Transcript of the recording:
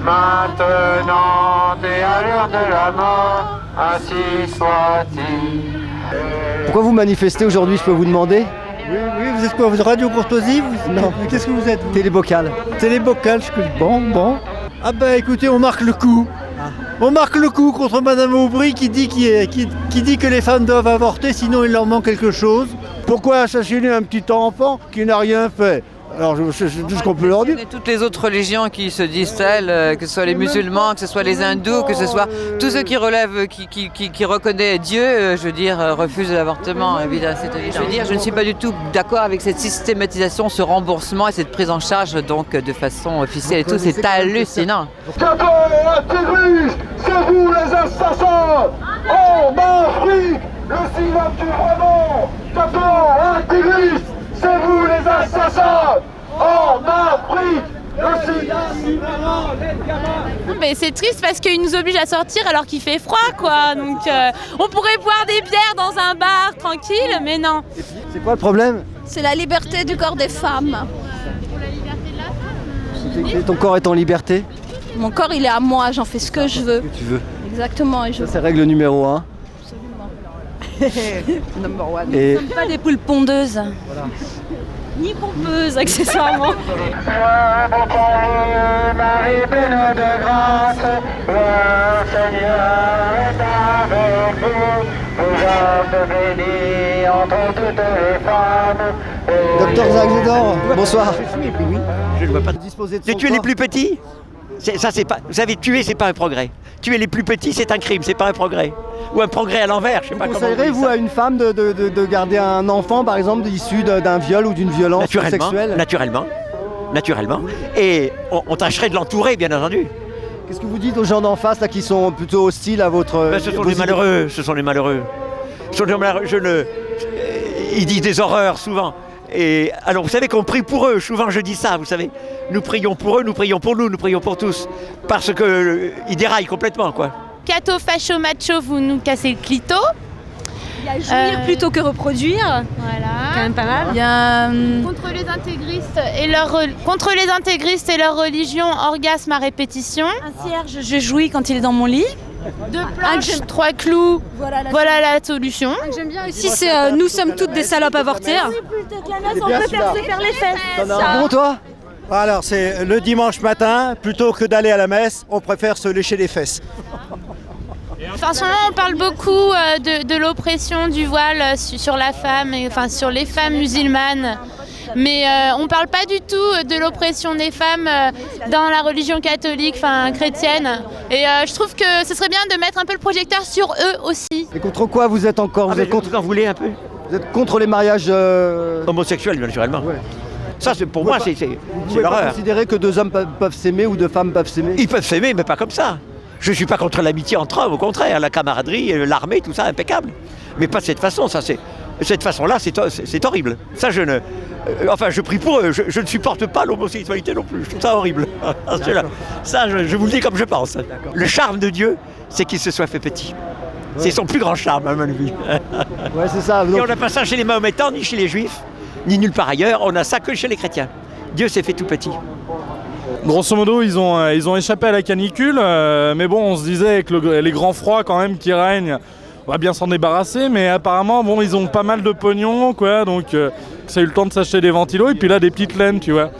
maintenant et à l'heure de la mort, ainsi soit-il. Pourquoi vous manifestez aujourd'hui, je peux vous demander? Oui, vous êtes quoi? Vous êtes Radio Courtoisie? Non. Qu'est-ce que vous êtes? Télébocal. Télébocal, bon. Ah bah écoutez, on marque le coup. On marque le coup contre Madame Aubry qui dit que les femmes doivent avorter, sinon il leur manque quelque chose. Pourquoi assassiner un petit enfant qui n'a rien fait? Alors c'est tout ce qu'on peut leur dire. Et toutes les autres religions qui se disent telles, que ce soit les musulmans, que ce soit les hindous, que ce soit tous ceux qui relèvent, qui reconnaissent Dieu, je veux dire, refusent l'avortement, évidemment. Je veux dire, je ne suis pas du tout d'accord avec cette systématisation, ce remboursement et cette prise en charge donc de façon officielle et tout, c'est hallucinant. C'est vous les assassins! En Afrique, le silence du vraiment! Intégriste, c'est vous les assassins! En Afrique, le silence du vraiment! Mais c'est triste parce qu'ils nous obligent à sortir alors qu'il fait froid, quoi. Donc on pourrait boire des bières dans un bar tranquille, mais non. C'est quoi le problème? C'est la liberté du corps des femmes. Pour la liberté de la femme. Ton corps est en liberté? Mon corps, il est à moi, j'en fais ce que je veux. Tu veux. Exactement. Et Ça, c'est règle numéro 1. Number one. Et Nous ne sommes pas des poules pondeuses. voilà. Ni pompeuses, accessoirement. Marie pleine de grâce, le Seigneur est avec vous. Vous êtes bénie entre toutes les femmes. Docteur Zagzedor, bonsoir. Je ne vois pas. Disposer de De son tuer les corps. plus petits, ça c'est pas. Vous savez, tuer c'est pas un progrès. Tuer les plus petits c'est un crime, c'est pas un progrès. Ou un progrès à l'envers, je sais Vous pas comment. conseillerez-vous à une femme de garder un enfant, par exemple, issu d'un viol ou d'une violence sexuelle? Naturellement. Et on tâcherait de l'entourer, bien entendu. Qu'est-ce que vous dites aux gens d'en face là qui sont plutôt hostiles à votre... Ben, ce sont les malheureux, ils disent des horreurs souvent. Et alors vous savez qu'on prie pour eux, souvent je dis ça, vous savez. Nous prions pour eux, nous prions pour nous prions pour tous. Parce que ils déraillent complètement, quoi. Cato, facho, macho, vous nous cassez le clito. Il y a jouir plutôt que reproduire. Voilà. Quand même pas mal. Il y a contre les intégristes et leur religion, orgasme à répétition. Un cierge, je jouis quand il est dans mon lit. 2 planches, 3 clous. Voilà la solution. J'aime bien aussi, c'est nous sommes toutes des salopes avortées. C'est bien celui-là. faire les fesses. T'en as un bon, toi? Alors c'est le dimanche matin, plutôt que d'aller à la messe, on préfère se lécher les fesses. Enfin, en ce moment, on parle beaucoup de l'oppression du voile sur la femme, enfin sur les femmes musulmanes. Mais on ne parle pas du tout de l'oppression des femmes dans la religion catholique, enfin chrétienne. Et je trouve que ce serait bien de mettre un peu le projecteur sur eux aussi. Et contre quoi vous êtes encore? Vous êtes contre... Vous en voulez un peu? Vous êtes contre les mariages... Homosexuels, naturellement. Ouais. Ça, pour moi, c'est Vous pouvez pas l'horreur. considérer que 2 hommes peuvent s'aimer ou 2 femmes peuvent s'aimer? Ils peuvent s'aimer, mais pas comme ça. Je ne suis pas contre l'amitié entre hommes, au contraire, la camaraderie, l'armée, tout ça, impeccable. Mais pas de cette façon, cette façon-là, c'est horrible. Ça, je prie pour eux, je ne supporte pas l'homosexualité non plus, je trouve ça horrible. Ça, je vous le dis comme je pense. Le charme de Dieu, c'est qu'il se soit fait petit. Ouais. C'est son plus grand charme, à mon avis. Ouais, c'est ça. Donc... Et on n'a pas ça chez les Mahométans, ni chez les Juifs, ni nulle part ailleurs, on a ça que chez les chrétiens. Dieu s'est fait tout petit. Grosso modo, ils ont échappé à la canicule, mais bon, on se disait avec les grands froids quand même qui règnent, on va bien s'en débarrasser, mais apparemment, bon, ils ont pas mal de pognon, quoi, donc ça a eu le temps de s'acheter des ventilos, et puis là, des petites laines, tu vois.